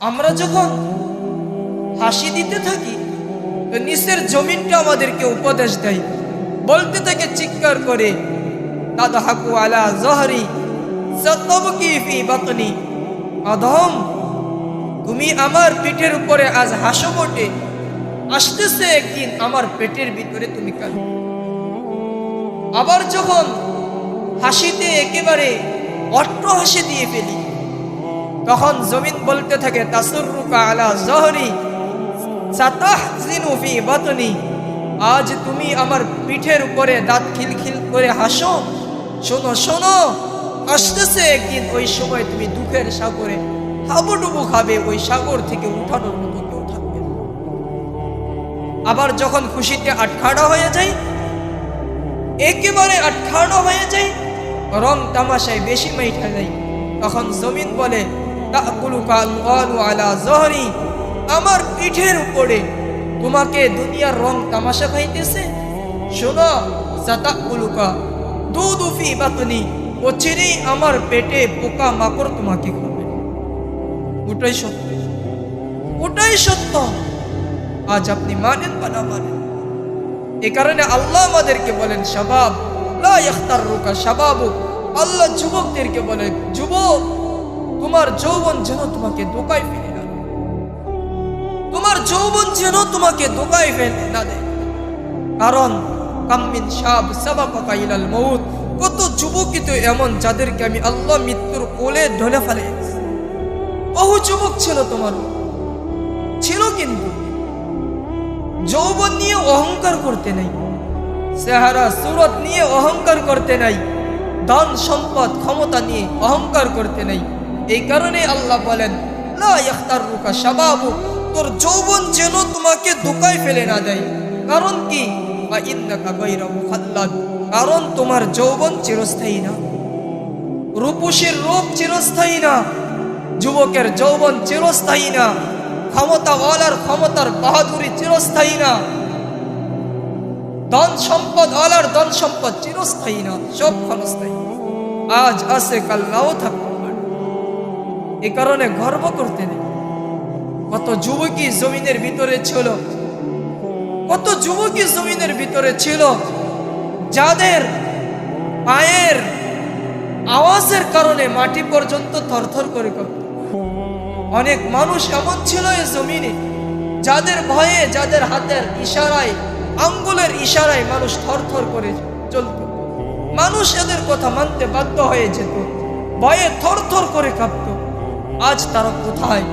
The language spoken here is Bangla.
আমরা যখন হাসি দিতে থাকি তো নিচের জমিনটা আমাদেরকে উপদেশ দেয়, বলতে থাকে চিৎকার করে, তাদহাকু আলা জহরি সাতাবকি ফি বাতনি। আদম, তুমি আমার পিঠের উপরে আজ হাসো বটে, আসতেছে একদিন আমার পেটের ভিতরে তুমি কাঁদবে। আবার যখন হাসিতে একেবারে অট্ট হাসি দিয়ে ফেলি তখন জমিন বলতে থাকে তাসুররুকা আলা জহরি সাতাহজিনু ফি বাতনি। আজ তুমি আমার পিঠের উপরে দাঁত খিলখিল করে হাসো, শোনো শোনো, আসতেছে একদিন ওই সময় তুমি দুঃখের সাগরে হাবুডুবু খাবে, ওই সাগর থেকে উঠানোর মতো কেউ থাকবে না। আবার যখন খুশিতে আটখাড়া হয়ে যায়, একেবারে আটখাড়া হয়ে যায়, রং তামাশায় বেশি মাইঠা যায়, তখন জমিন বলে তাকুলুকা আমওয়ালু আলা জহরি, আমার পিঠের উপরে তোমাকে দুনিয়ার রং তামাশা খাইতেছে। শোনো, সাতাকুলুকা দুদু ফি বাতনি, অচিরেই আমার পেটে পোকা মাকড় তোমাকে খাবে। ওটাই সত্য, ওটাই সত্য। আজ আপনি মানেন বা না মানেন, এ কারণে আল্লাহ আমাদেরকে বলেন শাবাব লা ইয়াখতারুকা শাবাবুক। আল্লাহ যুবকদেরকে বলেন, যুবক, তোমার যৌবন যেন তোমাকে ধোঁকায় ফেলে না দেয়, তোমার যৌবন যেন তোমাকে ধোঁকায় ফেলে না দেয়। কারণ কাম্মিন শাব সাবাকা ইলাল মউত, কত যুবকই তো এমন যাদেরকে আমি আল্লাহ মৃত্যুর কোলে ঢলে ফেলেছি। বহু যুবক ছিল, তোমার ছিল, কিন্তু যৌবন নিয়ে অহংকার করতে নাই, চেহারা সুরত নিয়ে অহংকার করতে নাই, ধন সম্পদ ক্ষমতা নিয়ে অহংকার করতে নাই। এই কারণে আল্লাহ বলেন লা ইয়াখতারুকা শাবাবু, তোর যৌবন যেন তোমাকে ধোঁকায় ফেলে না দেয়। কারণ কি? বা ইন্নাকা গায়রা মুখাল্লাদ, কারণ তোমার যৌবন চিরস্থায়ী না, রূপসীর রূপ চিরস্থায়ী না, যুবকের যৌবন চিরস্থায়ী না, ক্ষমতাওয়ালার ক্ষমতার বাহাদুরি চিরস্থায়ী না, ধন সম্পদ ওয়ালার ধন সম্পদ চিরস্থায়ী না, সব ক্ষণস্থায়ী। আজ আছে কাল নাও থাকতে পারে। এ কারণে গর্ব করতে নেই। কত যুবকই জমিনের ভিতরে ছিল, কত যুবকই জমিনের ভিতরে ছিল যাদের পায়ের আওয়াজের কারণে মাটি পর্যন্ত থরথর করে কাঁপত। অনেক মানুষ এমন ছিল এই জমিনে যাদের ভয়ে, যাদের হাতের ইশারায়, আঙ্গুলের ইশারায় মানুষ থরথর করে চলত। মানুষ এদের কথা মানতে বাধ্য হয়ে যেত, ভয়ে থরথর করে কাঁপত। আজ তারা কোথায়?